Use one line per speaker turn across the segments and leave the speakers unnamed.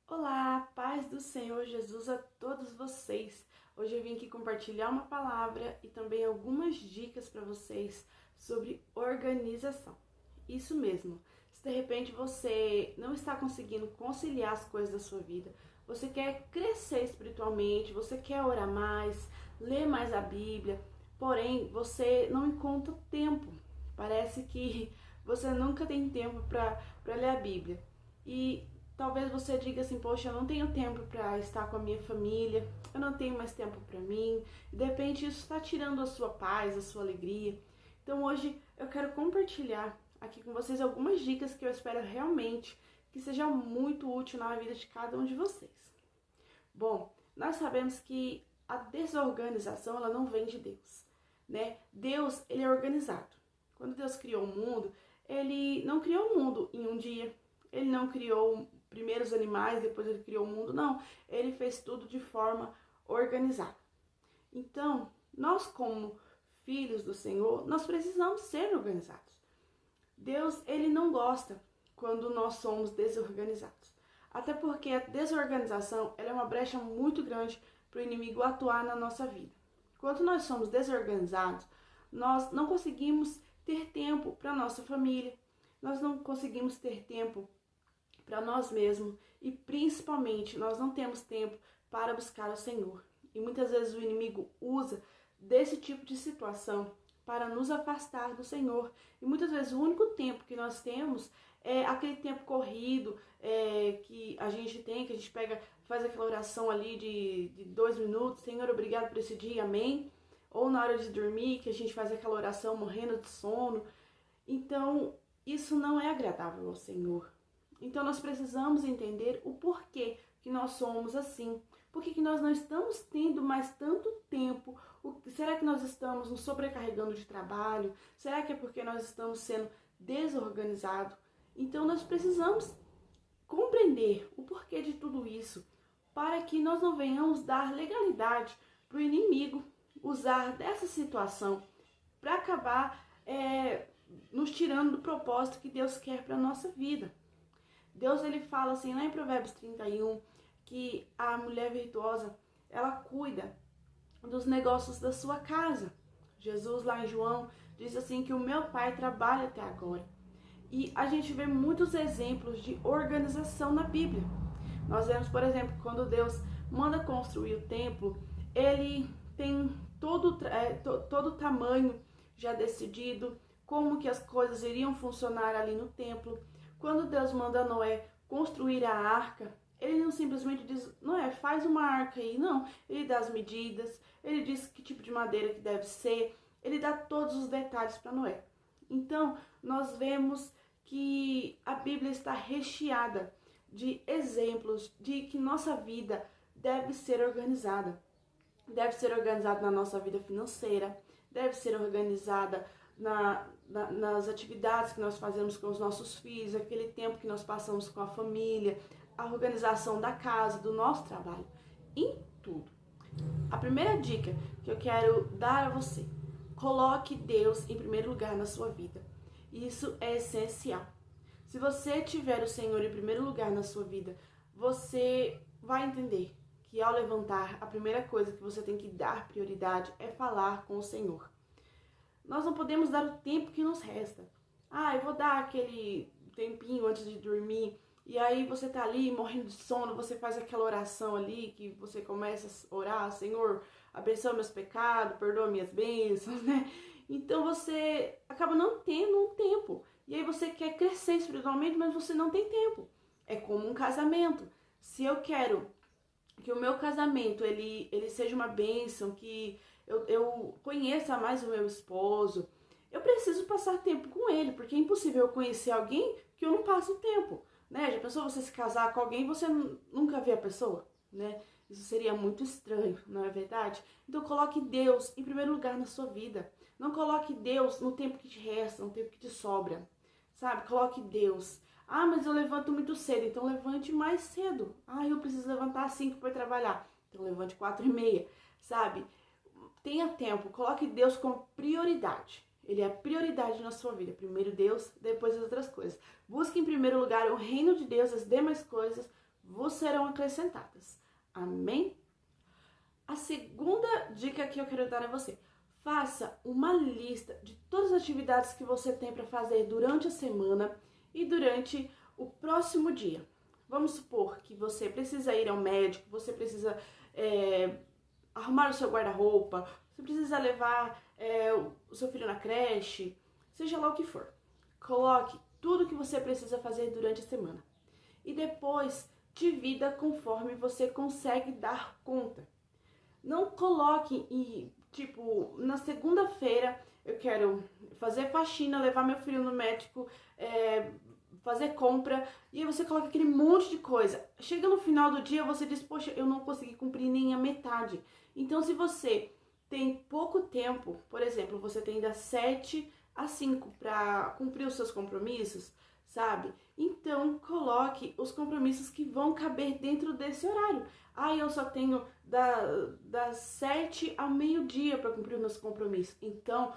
Olá, paz do Senhor Jesus a todos vocês. Hoje eu vim aqui compartilhar uma palavra e também algumas dicas para vocês sobre organização. Isso mesmo, se de repente você não está conseguindo conciliar as coisas da sua vida, você quer crescer espiritualmente, você quer orar mais, ler mais a Bíblia, porém você não encontra tempo. Parece que você nunca tem tempo para ler a Bíblia. E talvez você diga assim, poxa, eu não tenho tempo para estar com a minha família, eu não tenho mais tempo para mim, e de repente isso está tirando a sua paz, a sua alegria. Então hoje eu quero compartilhar aqui com vocês algumas dicas que eu espero realmente que sejam muito úteis na vida de cada um de vocês. Bom, nós sabemos que a desorganização ela não vem de Deus, né? Deus, ele é organizado. Quando Deus criou o mundo, ele não criou o mundo em um dia, ele não criou primeiro os animais, depois ele criou o mundo, não. Ele fez tudo de forma organizada. Então, nós como filhos do Senhor, nós precisamos ser organizados. Deus, ele não gosta quando nós somos desorganizados. Até porque a desorganização ela é uma brecha muito grande para o inimigo atuar na nossa vida. Quando nós somos desorganizados, nós não conseguimos ter tempo para nossa família, nós não conseguimos ter tempo para nós mesmos e principalmente nós não temos tempo para buscar o Senhor. E muitas vezes o inimigo usa desse tipo de situação para nos afastar do Senhor. E muitas vezes o único tempo que nós temos é aquele tempo corrido que a gente tem, que a gente pega, faz aquela oração ali de 2 minutos, Senhor, obrigado por esse dia, amém. Ou na hora de dormir, que a gente faz aquela oração morrendo de sono. Então, isso não é agradável ao Senhor. Então nós precisamos entender o porquê que nós somos assim. Por que nós não estamos tendo mais tanto tempo? Será que nós estamos nos sobrecarregando de trabalho? Será que é porque nós estamos sendo desorganizados? Então nós precisamos compreender o porquê de tudo isso, para que nós não venhamos dar legalidade para o inimigo usar dessa situação para acabar nos tirando do propósito que Deus quer para a nossa vida. Deus, ele fala assim, lá em Provérbios 31, que a mulher virtuosa, ela cuida dos negócios da sua casa. Jesus, lá em João, diz assim que o meu pai trabalha até agora. E a gente vê muitos exemplos de organização na Bíblia. Nós vemos, por exemplo, quando Deus manda construir o templo, ele tem todo o tamanho já decidido, como que as coisas iriam funcionar ali no templo. Quando Deus manda Noé construir a arca, ele não simplesmente diz, Noé, faz uma arca aí. Não, ele dá as medidas, ele diz que tipo de madeira que deve ser, ele dá todos os detalhes para Noé. Então, nós vemos que a Bíblia está recheada de exemplos de que nossa vida deve ser organizada. Deve ser organizada na nossa vida financeira, deve ser organizada nas atividades que nós fazemos com os nossos filhos, aquele tempo que nós passamos com a família, a organização da casa, do nosso trabalho, em tudo. A primeira dica que eu quero dar a você, coloque Deus em primeiro lugar na sua vida. Isso é essencial. Se você tiver o Senhor em primeiro lugar na sua vida, você vai entender que ao levantar, a primeira coisa que você tem que dar prioridade é falar com o Senhor. Nós não podemos dar o tempo que nos resta. Eu vou dar aquele tempinho antes de dormir. E aí você tá ali morrendo de sono, você faz aquela oração ali, que você começa a orar, Senhor, abençoa meus pecados, perdoa minhas bênçãos, né? Então você acaba não tendo um tempo. E aí você quer crescer espiritualmente, mas você não tem tempo. É como um casamento. Se eu quero que o meu casamento ele seja uma bênção, que eu conheça mais o meu esposo, eu preciso passar tempo com ele, porque é impossível eu conhecer alguém que eu não passo tempo, né? Já pensou você se casar com alguém e você nunca vê a pessoa, né? Isso seria muito estranho, não é verdade? Então coloque Deus em primeiro lugar na sua vida. Não coloque Deus no tempo que te resta, no tempo que te sobra, sabe? Coloque Deus. Mas eu levanto muito cedo, então levante mais cedo. Eu preciso levantar às 5 para trabalhar, então levante 4:30, sabe? Tenha tempo, coloque Deus como prioridade. Ele é a prioridade na sua vida. Primeiro Deus, depois as outras coisas. Busque em primeiro lugar o reino de Deus, as demais coisas vos serão acrescentadas. Amém? A segunda dica que eu quero dar a você: faça uma lista de todas as atividades que você tem para fazer durante a semana e durante o próximo dia. Vamos supor que você precisa ir ao médico, você precisa arrumar o seu guarda-roupa, você precisa levar o seu filho na creche, seja lá o que for. Coloque tudo que você precisa fazer durante a semana. E depois, divida conforme você consegue dar conta. Não coloque na segunda-feira eu quero fazer faxina, levar meu filho no médico, fazer compra, e aí você coloca aquele monte de coisa. Chega no final do dia, você diz, poxa, eu não consegui cumprir nem a metade. Então, se você tem pouco tempo, por exemplo, você tem das 7 às 5 para cumprir os seus compromissos, sabe? Então, coloque os compromissos que vão caber dentro desse horário. Eu só tenho das 7 ao meio-dia para cumprir os meus compromissos. Então,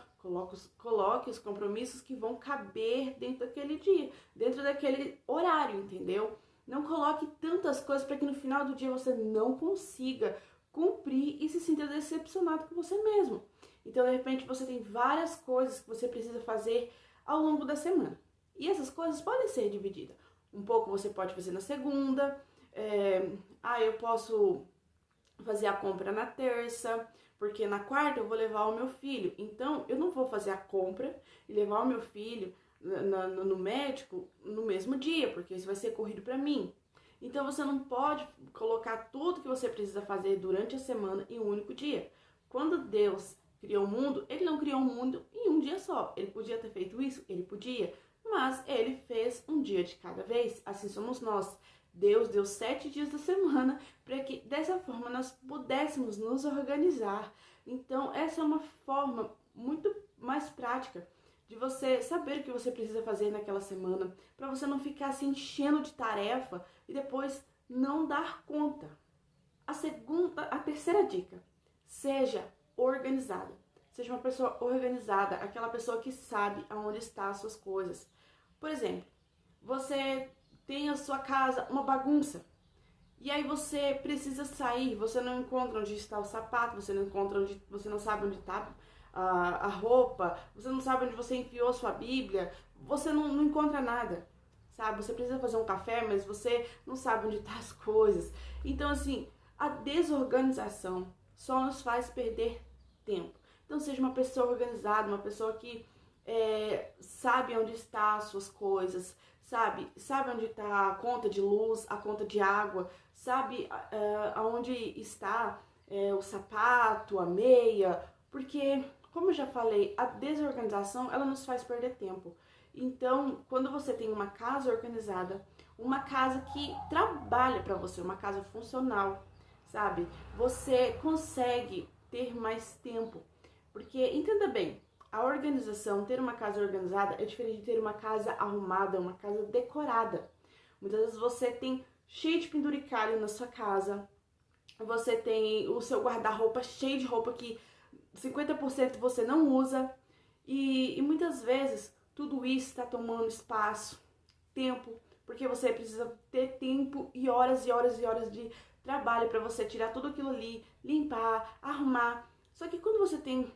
coloque os compromissos que vão caber dentro daquele dia, dentro daquele horário, entendeu? Não coloque tantas coisas para que no final do dia você não consiga cumprir e se sinta decepcionado com você mesmo. Então, de repente, você tem várias coisas que você precisa fazer ao longo da semana. E essas coisas podem ser divididas. Um pouco você pode fazer na segunda, eu posso fazer a compra na terça, porque na quarta eu vou levar o meu filho. Então, eu não vou fazer a compra e levar o meu filho no médico no mesmo dia, porque isso vai ser corrido para mim. Então, você não pode colocar tudo que você precisa fazer durante a semana em um único dia. Quando Deus criou o mundo, Ele não criou o mundo em um dia só. Ele podia ter feito isso? Ele podia. Mas Ele fez um dia de cada vez. Assim somos nós. Deus deu 7 dias da semana para que dessa forma nós pudéssemos nos organizar. Então, essa é uma forma muito mais prática de você saber o que você precisa fazer naquela semana, para você não ficar se enchendo de tarefa e depois não dar conta. A terceira dica: seja organizada. Seja uma pessoa organizada, aquela pessoa que sabe aonde estão as suas coisas. Por exemplo, você tem a sua casa uma bagunça. E aí você precisa sair, você não encontra onde está o sapato, você não sabe onde está a roupa, você não sabe onde você enfiou a sua Bíblia, você não encontra nada, sabe? Você precisa fazer um café, mas você não sabe onde estão as coisas. Então, assim, a desorganização só nos faz perder tempo. Então, seja uma pessoa organizada, uma pessoa que sabe onde estão as suas coisas, sabe onde está a conta de luz, a conta de água, sabe aonde está o sapato, a meia, porque, como eu já falei, a desorganização, ela nos faz perder tempo. Então, quando você tem uma casa organizada, uma casa que trabalha para você, uma casa funcional, sabe? Você consegue ter mais tempo, porque, entenda bem, a organização, ter uma casa organizada é diferente de ter uma casa arrumada, uma casa decorada. Muitas vezes você tem cheio de penduricalho na sua casa, você tem o seu guarda-roupa cheio de roupa que 50% você não usa, e muitas vezes tudo isso está tomando espaço, tempo, porque você precisa ter tempo e horas e horas e horas de trabalho para você tirar tudo aquilo ali, limpar, arrumar. Só que quando você tem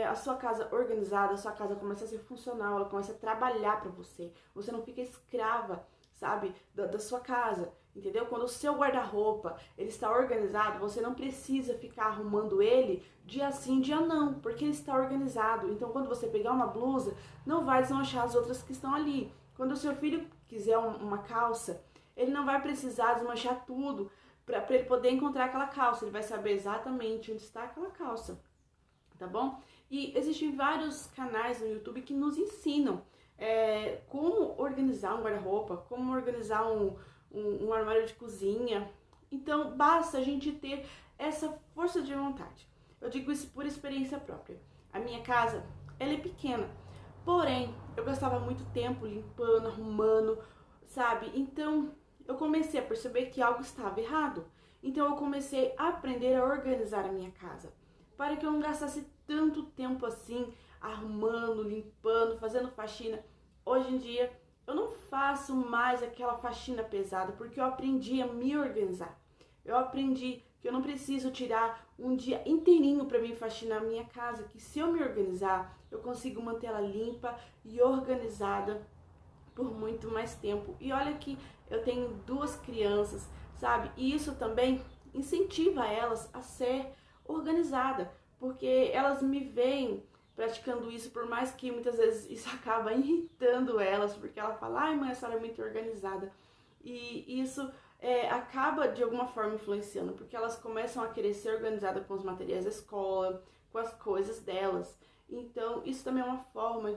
a sua casa organizada, a sua casa começa a ser funcional, ela começa a trabalhar para você. Você não fica escrava, sabe, da sua casa, entendeu? Quando o seu guarda-roupa ele está organizado, você não precisa ficar arrumando ele dia sim, dia não, porque ele está organizado. Então, quando você pegar uma blusa, não vai desmanchar as outras que estão ali. Quando o seu filho quiser uma calça, ele não vai precisar desmanchar tudo para ele poder encontrar aquela calça. Ele vai saber exatamente onde está aquela calça. Tá bom? E existem vários canais no YouTube que nos ensinam como organizar um guarda-roupa, como organizar um armário de cozinha. Então, basta a gente ter essa força de vontade. Eu digo isso por experiência própria. A minha casa, ela é pequena, porém, eu gastava muito tempo limpando, arrumando, sabe? Então, eu comecei a perceber que algo estava errado. Então, eu comecei a aprender a organizar a minha casa, para que eu não gastasse tanto tempo assim, arrumando, limpando, fazendo faxina. Hoje em dia, eu não faço mais aquela faxina pesada, porque eu aprendi a me organizar. Eu aprendi que eu não preciso tirar um dia inteirinho para mim faxinar a minha casa, que se eu me organizar, eu consigo manter ela limpa e organizada por muito mais tempo. E olha que eu tenho 2 crianças, sabe? E isso também incentiva elas a ser organizada, porque elas me veem praticando isso, por mais que muitas vezes isso acaba irritando elas, porque ela fala, ai mãe, a senhora é muito organizada. E isso acaba de alguma forma influenciando, porque elas começam a querer ser organizadas com os materiais da escola, com as coisas delas. Então isso também é uma forma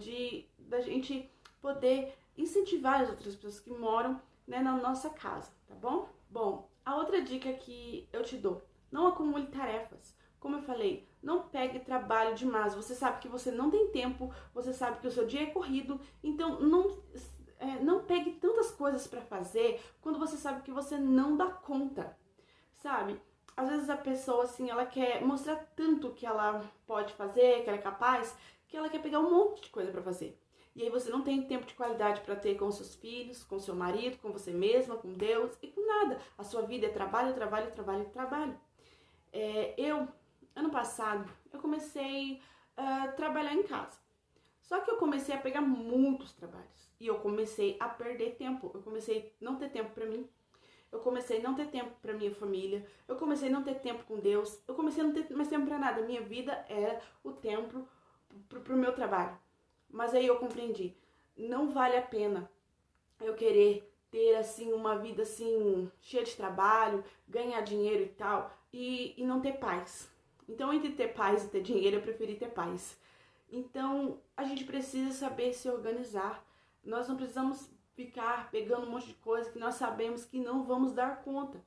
da gente poder incentivar as outras pessoas que moram, né, na nossa casa, tá bom? Bom, a outra dica que eu te dou, não acumule tarefas. Como eu falei, não pegue trabalho demais. Você sabe que você não tem tempo, você sabe que o seu dia é corrido, então não pegue tantas coisas para fazer quando você sabe que você não dá conta, sabe? Às vezes a pessoa, assim, ela quer mostrar tanto que ela pode fazer, que ela é capaz, que ela quer pegar um monte de coisa para fazer. E aí você não tem tempo de qualidade para ter com seus filhos, com seu marido, com você mesma, com Deus e com nada. A sua vida é trabalho, trabalho, trabalho, trabalho. Ano passado, eu comecei a trabalhar em casa. Só que eu comecei a pegar muitos trabalhos. E eu comecei a perder tempo. Eu comecei a não ter tempo para mim. Eu comecei a não ter tempo para minha família. Eu comecei a não ter tempo com Deus. Eu comecei a não ter mais tempo para nada. Minha vida era o tempo pro meu trabalho. Mas aí eu compreendi. Não vale a pena eu querer ter, assim, uma vida, assim, cheia de trabalho, ganhar dinheiro e tal, e não ter paz. Então, entre ter paz e ter dinheiro, eu preferi ter paz. Então, a gente precisa saber se organizar. Nós não precisamos ficar pegando um monte de coisa que nós sabemos que não vamos dar conta,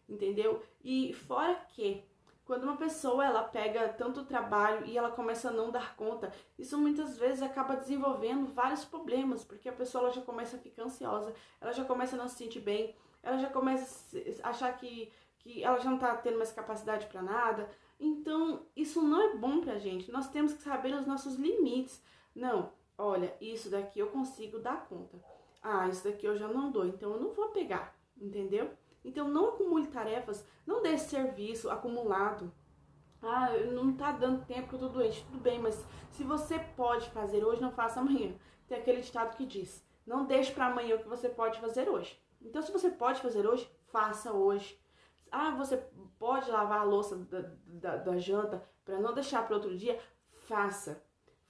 entendeu? E fora que, quando uma pessoa ela pega tanto trabalho e ela começa a não dar conta, isso muitas vezes acaba desenvolvendo vários problemas, porque a pessoa ela já começa a ficar ansiosa, ela já começa a não se sentir bem, ela já começa a achar que ela já não tá tendo mais capacidade para nada. Então, isso não é bom pra gente. Nós temos que saber os nossos limites. Não, olha, isso daqui eu consigo dar conta. Ah, isso daqui eu já não dou, então eu não vou pegar, entendeu? Então, não acumule tarefas, não deixe serviço acumulado. Ah, não tá dando tempo que eu tô doente. Tudo bem, mas se você pode fazer hoje, não faça amanhã. Tem aquele ditado que diz, não deixe para amanhã o que você pode fazer hoje. Então, se você pode fazer hoje, faça hoje. Ah, você pode lavar a louça da janta para não deixar para outro dia? Faça,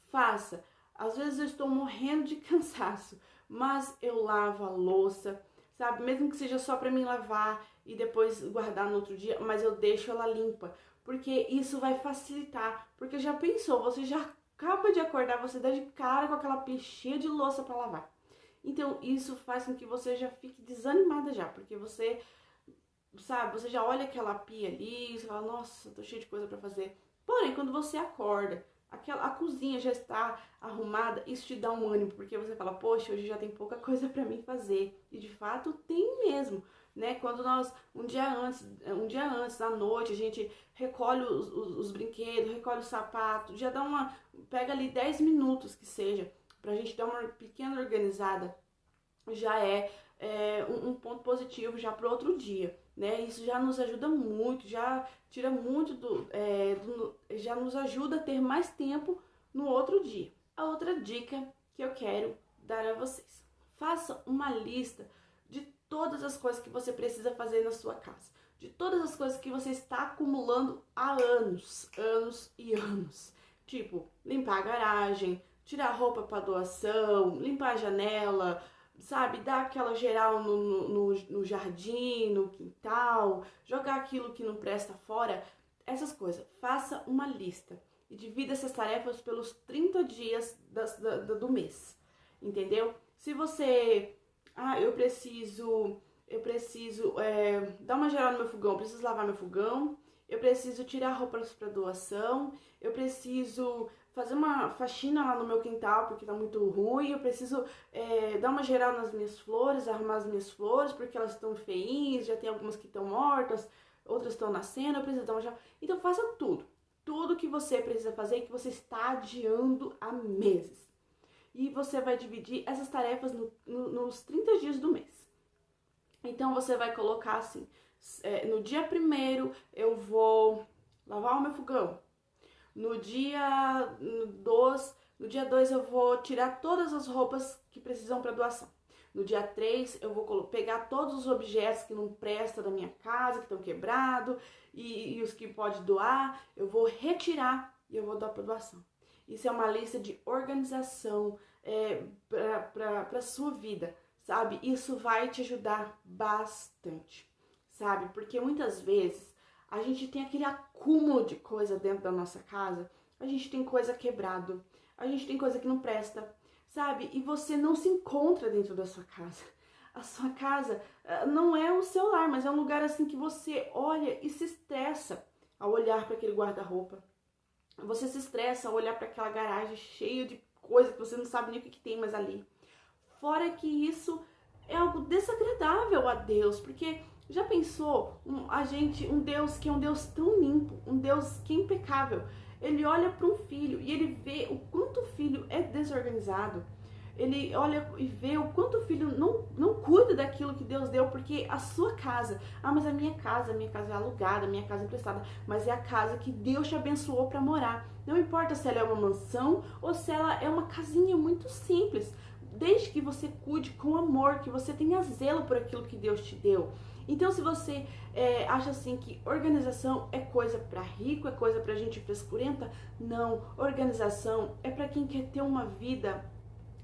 faça. Às vezes eu estou morrendo de cansaço, mas eu lavo a louça, sabe? Mesmo que seja só para mim lavar e depois guardar no outro dia, mas eu deixo ela limpa, porque isso vai facilitar. Porque já pensou, você já acaba de acordar, você dá de cara com aquela pia de louça para lavar. Então isso faz com que você já fique desanimada já, porque você, sabe, você já olha aquela pia ali, você fala, nossa, tô cheio de coisa para fazer. Porém, quando você acorda, a cozinha já está arrumada, isso te dá um ânimo, porque você fala, poxa, hoje já tem pouca coisa para mim fazer. E de fato tem mesmo, né? Quando nós, um dia antes, à noite, a gente recolhe os brinquedos, recolhe o sapato, já dá pega ali 10 minutos que seja, pra gente dar uma pequena organizada, já é um ponto positivo já pro outro dia, né? Isso já nos ajuda muito, já tira muito já nos ajuda a ter mais tempo no outro dia. A outra dica que eu quero dar a vocês: faça uma lista de todas as coisas que você precisa fazer na sua casa, de todas as coisas que você está acumulando há anos e anos. Tipo, limpar a garagem, tirar roupa para doação, limpar a janela, sabe, dar aquela geral no jardim, no quintal, jogar aquilo que não presta fora, essas coisas. Faça uma lista e divida essas tarefas pelos 30 dias do mês, entendeu? Se você, eu preciso dar uma geral no meu fogão, eu preciso lavar meu fogão, eu preciso tirar roupas para doação, eu preciso fazer uma faxina lá no meu quintal porque tá muito ruim, eu preciso dar uma geral nas minhas flores, arrumar as minhas flores porque elas estão feinhas, já tem algumas que estão mortas, outras estão nascendo, eu preciso dar uma geral. Então faça tudo que você precisa fazer e que você está adiando há meses. e você vai dividir essas tarefas nos 30 dias do mês. Então você vai colocar assim, no dia 1º eu vou lavar o meu fogão, no dia 2 eu vou tirar todas as roupas que precisam para doação. No dia 3 eu vou pegar todos os objetos que não prestam da minha casa, que estão quebrados e os que pode doar, eu vou retirar e eu vou dar para doação. Isso é uma lista de organização para a sua vida, sabe? Isso vai te ajudar bastante, sabe? Porque muitas vezes a gente tem aquele acúmulo de coisa dentro da nossa casa, a gente tem coisa quebrado, a gente tem coisa que não presta, sabe? E você não se encontra dentro da sua casa. A sua casa não é o seu lar, mas é um lugar assim que você olha e se estressa ao olhar para aquele guarda-roupa. Você se estressa ao olhar para aquela garagem cheia de coisa que você não sabe nem o que tem mais ali. Fora que isso é algo desagradável a Deus, porque já pensou um Deus que é um Deus tão limpo, um Deus que é impecável. Ele olha para um filho e ele vê o quanto o filho é desorganizado. Ele olha e vê o quanto o filho não cuida daquilo que Deus deu, porque a sua casa, mas a minha casa é alugada, a minha casa é emprestada, mas é a casa que Deus te abençoou para morar. Não importa se ela é uma mansão ou se ela é uma casinha muito simples, desde que você cuide com amor, que você tenha zelo por aquilo que Deus te deu. Então, se você acha assim que organização é coisa para rico, é coisa para gente frescurenta, não. Organização é para quem quer ter uma vida,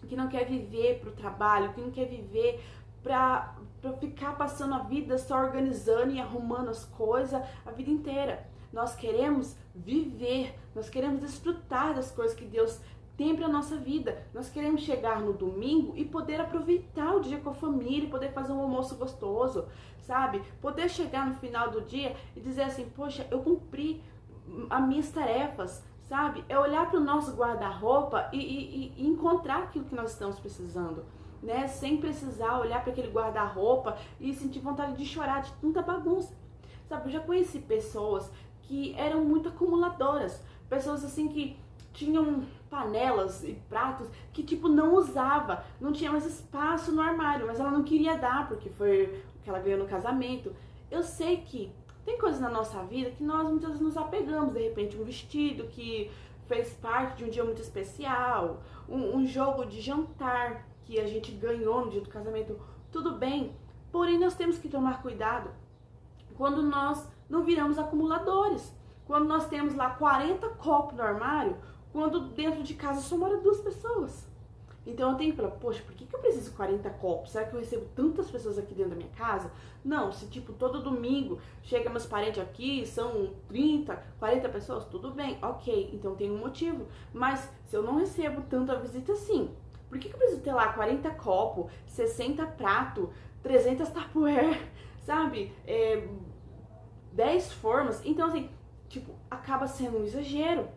que não quer viver para o trabalho, que não quer viver para ficar passando a vida só organizando e arrumando as coisas a vida inteira. Nós queremos viver, nós queremos desfrutar das coisas que Deus tem para nossa vida. Nós queremos chegar no domingo e poder aproveitar o dia com a família, poder fazer um almoço gostoso, sabe? Poder chegar no final do dia e dizer assim, poxa, eu cumpri as minhas tarefas, sabe? É olhar para o nosso guarda-roupa e encontrar aquilo que nós estamos precisando, né? Sem precisar olhar para aquele guarda-roupa e sentir vontade de chorar de tanta bagunça, sabe? Eu já conheci pessoas que eram muito acumuladoras, pessoas assim que tinham panelas e pratos que tipo não usava, não tinha mais espaço no armário, mas ela não queria dar porque foi o que ela ganhou no casamento. Eu sei que tem coisas na nossa vida que nós muitas vezes nos apegamos, de repente um vestido que fez parte de um dia muito especial, um jogo de jantar que a gente ganhou no dia do casamento, tudo bem, porém nós temos que tomar cuidado quando nós não viramos acumuladores, quando nós temos lá 40 copos no armário, quando dentro de casa só mora 2 pessoas. Então eu tenho que falar, poxa, por que eu preciso de 40 copos? Será que eu recebo tantas pessoas aqui dentro da minha casa? Não, se tipo todo domingo chega meus parentes aqui, são 30, 40 pessoas, tudo bem, ok, então tem um motivo. Mas se eu não recebo tanta visita assim, por que eu preciso ter lá 40 copos, 60 pratos, 300 tupperware, sabe? 10 formas. Então assim, tipo, acaba sendo um exagero,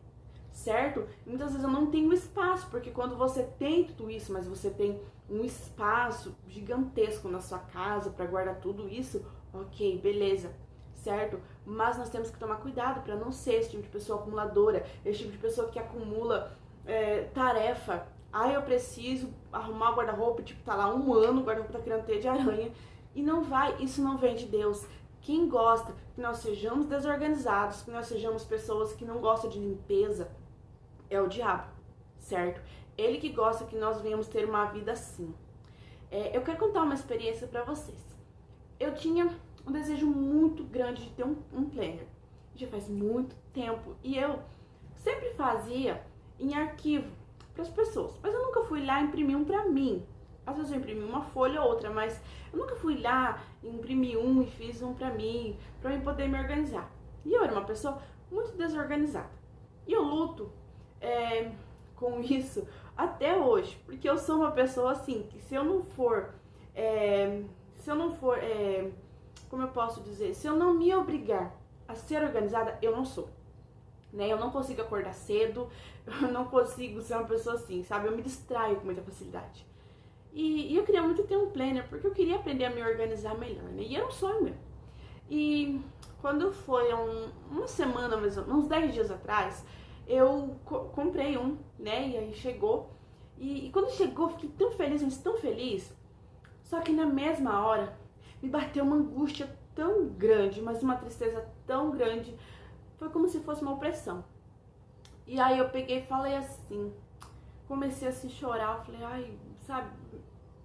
certo? Muitas vezes eu não tenho espaço, porque quando você tem tudo isso, mas você tem um espaço gigantesco na sua casa para guardar tudo isso, ok, beleza, certo? Mas nós temos que tomar cuidado para não ser esse tipo de pessoa acumuladora, esse tipo de pessoa que acumula tarefa. Eu preciso arrumar o guarda-roupa, tipo, tá lá 1 ano, o guarda-roupa tá criando teia de aranha, e não vai, isso não vem de Deus. Quem gosta que nós sejamos desorganizados, que nós sejamos pessoas que não gostam de limpeza, é o diabo, certo? Ele que gosta que nós venhamos ter uma vida assim. Eu quero contar uma experiência pra vocês. Eu tinha um desejo muito grande de ter um planner. Já faz muito tempo. E eu sempre fazia em arquivo para as pessoas. Mas eu nunca fui lá imprimir um pra mim. Às vezes eu imprimi uma folha ou outra, mas eu nunca fui lá, imprimi um e fiz um pra mim poder me organizar. E eu era uma pessoa muito desorganizada. E eu luto com isso até hoje, porque eu sou uma pessoa assim, que se eu não for, como eu posso dizer, se eu não me obrigar a ser organizada, eu não sou. Né? Eu não consigo acordar cedo, eu não consigo ser uma pessoa assim, sabe? Eu me distraio com muita facilidade. E eu queria muito ter um planner, porque eu queria aprender a me organizar melhor, né? E era um sonho meu. E quando foi uma semana, mais ou menos, uns 10 dias atrás, eu comprei um, né? E aí chegou. E quando chegou, fiquei tão feliz, mas tão feliz. Só que na mesma hora, me bateu uma angústia tão grande, mas uma tristeza tão grande. Foi como se fosse uma opressão. E aí eu peguei e falei assim, comecei a se chorar, eu falei, ai, sabe?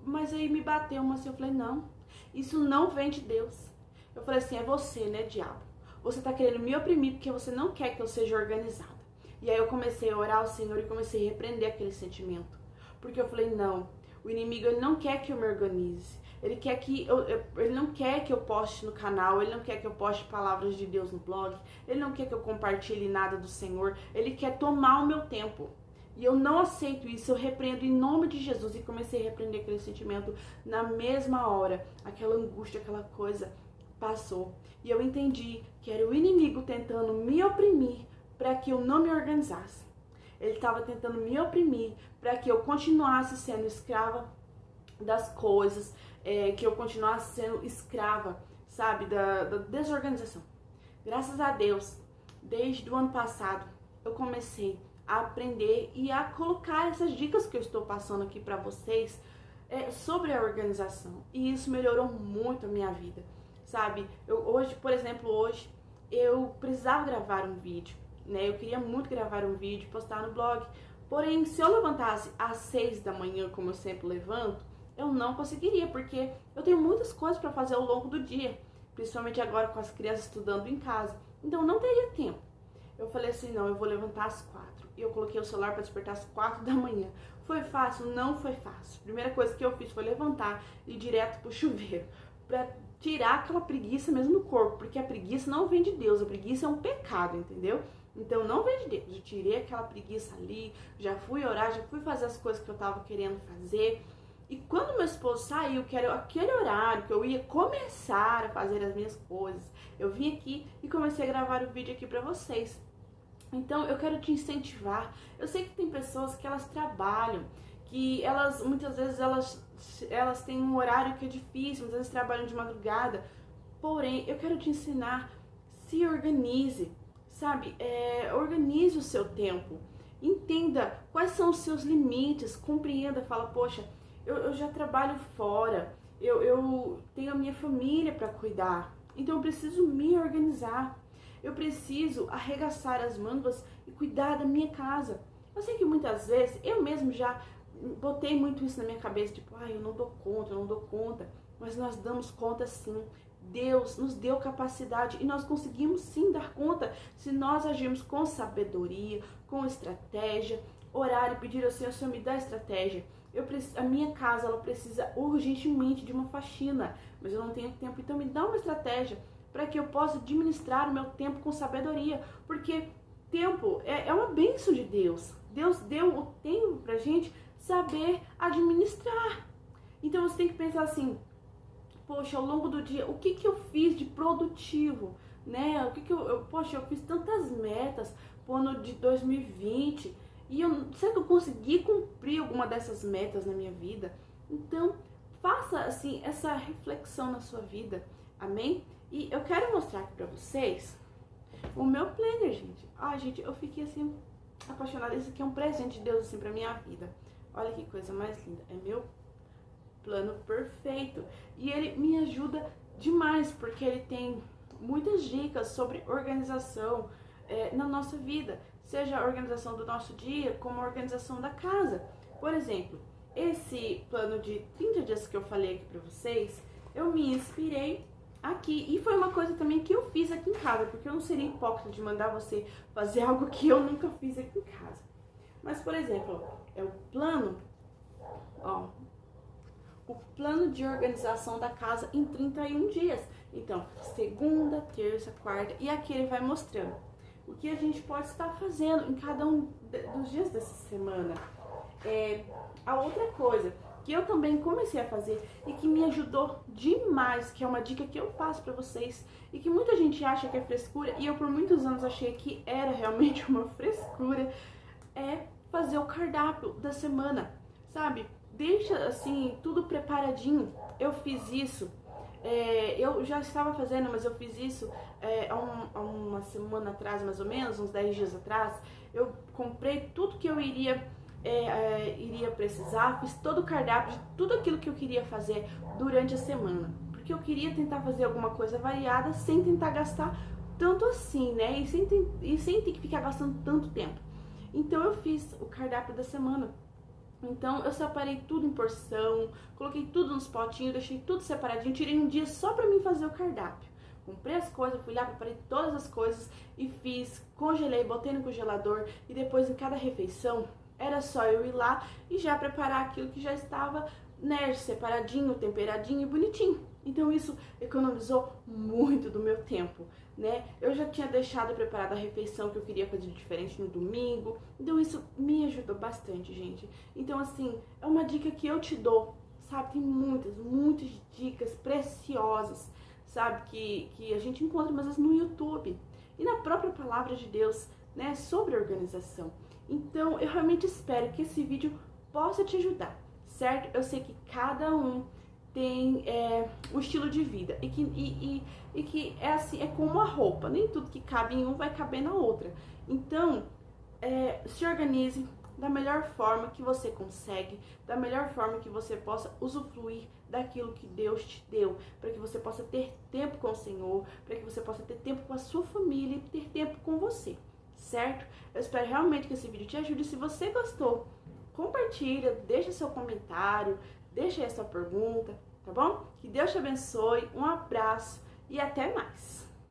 Mas aí me bateu uma assim, eu falei, não, isso não vem de Deus. Eu falei assim, é você, né, diabo? Você tá querendo me oprimir porque você não quer que eu seja organizada. E aí eu comecei a orar ao Senhor e comecei a repreender aquele sentimento. Porque eu falei, não, o inimigo ele não quer que eu me organize. Ele não quer que eu poste no canal, ele não quer que eu poste palavras de Deus no blog, ele não quer que eu compartilhe nada do Senhor, ele quer tomar o meu tempo. E eu não aceito isso, eu repreendo em nome de Jesus e comecei a repreender aquele sentimento na mesma hora. Aquela angústia, aquela coisa passou. E eu entendi que era o inimigo tentando me oprimir para que eu não me organizasse. Ele estava tentando me oprimir para que eu continuasse sendo escrava das coisas, que eu continuasse sendo escrava, sabe, da desorganização. Graças a Deus, desde o ano passado, eu comecei a aprender e a colocar essas dicas que eu estou passando aqui para vocês sobre a organização. E isso melhorou muito a minha vida, sabe? Hoje, por exemplo, eu precisava gravar um vídeo, né? Eu queria muito gravar um vídeo, postar no blog. Porém, se eu levantasse às 6 da manhã, como eu sempre levanto, eu não conseguiria, porque eu tenho muitas coisas para fazer ao longo do dia, principalmente agora com as crianças estudando em casa. Então, eu não teria tempo. Eu falei assim, não, eu vou levantar às 4. E eu coloquei o celular para despertar às 4 da manhã. Foi fácil? Não foi fácil. A primeira coisa que eu fiz foi levantar e ir direto pro chuveiro, para tirar aquela preguiça mesmo no corpo, porque a preguiça não vem de Deus, a preguiça é um pecado, entendeu? Então não vem de Deus. Eu tirei aquela preguiça ali, já fui orar, já fui fazer as coisas que eu tava querendo fazer. E quando meu esposo saiu, que era aquele horário que eu ia começar a fazer as minhas coisas, eu vim aqui e comecei a gravar o vídeo aqui pra vocês. Então eu quero te incentivar. Eu sei que tem pessoas que elas trabalham, que elas muitas vezes elas têm um horário que é difícil, muitas vezes trabalham de madrugada. Porém, eu quero te ensinar, se organize, sabe? Organize o seu tempo. Entenda quais são os seus limites, compreenda, fala, poxa, eu já trabalho fora, eu tenho a minha família para cuidar, então eu preciso me organizar. Eu preciso arregaçar as mangas e cuidar da minha casa. Eu sei que muitas vezes, eu mesmo já botei muito isso na minha cabeça, tipo, eu não dou conta. Mas nós damos conta sim. Deus nos deu capacidade e nós conseguimos sim dar conta se nós agirmos com sabedoria, com estratégia, orar e pedir ao Senhor, Senhor, me dá estratégia. A minha casa, ela precisa urgentemente de uma faxina, mas eu não tenho tempo, então me dá uma estratégia para que eu possa administrar o meu tempo com sabedoria, porque tempo é uma bênção de Deus. Deus deu o tempo pra gente saber administrar. Então você tem que pensar assim, poxa, ao longo do dia, o que eu fiz de produtivo, né? Poxa, eu fiz tantas metas pro ano de 2020 e será que eu consegui cumprir alguma dessas metas na minha vida? Então, faça assim essa reflexão na sua vida, amém? E eu quero mostrar aqui pra vocês o meu planner, gente. Gente, eu fiquei assim, apaixonada. Esse aqui é um presente de Deus, assim, pra minha vida. Olha que coisa mais linda. É meu plano perfeito. E ele me ajuda demais, porque ele tem muitas dicas sobre organização na nossa vida. Seja a organização do nosso dia, como a organização da casa. Por exemplo, esse plano de 30 dias que eu falei aqui pra vocês, eu me inspirei aqui. E foi uma coisa também que eu fiz aqui em casa, porque eu não seria hipócrita de mandar você fazer algo que eu nunca fiz aqui em casa. Mas, por exemplo, é o plano, o plano de organização da casa em 31 dias. Então, segunda, terça, quarta, e aqui ele vai mostrando o que a gente pode estar fazendo em cada um dos dias dessa semana. A outra coisa que eu também comecei a fazer e que me ajudou demais, que é uma dica que eu passo pra vocês e que muita gente acha que é frescura, e eu por muitos anos achei que era realmente uma frescura, é fazer o cardápio da semana, sabe? Deixa assim tudo preparadinho. Eu fiz isso, eu já estava fazendo, mas eu fiz isso há uma semana atrás, mais ou menos, uns 10 dias atrás. Eu comprei tudo que eu iria iria precisar, fiz todo o cardápio de tudo aquilo que eu queria fazer durante a semana, porque eu queria tentar fazer alguma coisa variada sem tentar gastar tanto assim, né? E sem ter que ficar gastando tanto tempo. Então eu fiz o cardápio da semana. Então eu separei tudo em porção, coloquei tudo nos potinhos, deixei tudo separadinho, tirei um dia só pra mim fazer o cardápio. Comprei as coisas, fui lá, preparei todas as coisas e fiz, congelei, botei no congelador e depois em cada refeição era só eu ir lá e já preparar aquilo que já estava, né, separadinho, temperadinho e bonitinho. Então isso economizou muito do meu tempo, né? Eu já tinha deixado preparada a refeição que eu queria fazer diferente no domingo, então isso me ajudou bastante, gente. Então assim, é uma dica que eu te dou, sabe? Tem muitas dicas preciosas, sabe? Que a gente encontra, às vezes, no YouTube e na própria palavra de Deus, né? Sobre organização. Então eu realmente espero que esse vídeo possa te ajudar, certo? Eu sei que cada um tem um estilo de vida e que é assim, é como uma roupa, nem tudo que cabe em um vai caber na outra. Então, se organize da melhor forma que você consegue, da melhor forma que você possa usufruir daquilo que Deus te deu, para que você possa ter tempo com o Senhor, para que você possa ter tempo com a sua família e ter tempo com você, certo? Eu espero realmente que esse vídeo te ajude. Se você gostou, compartilha, deixa seu comentário, deixa aí a sua pergunta, tá bom? Que Deus te abençoe, um abraço e até mais!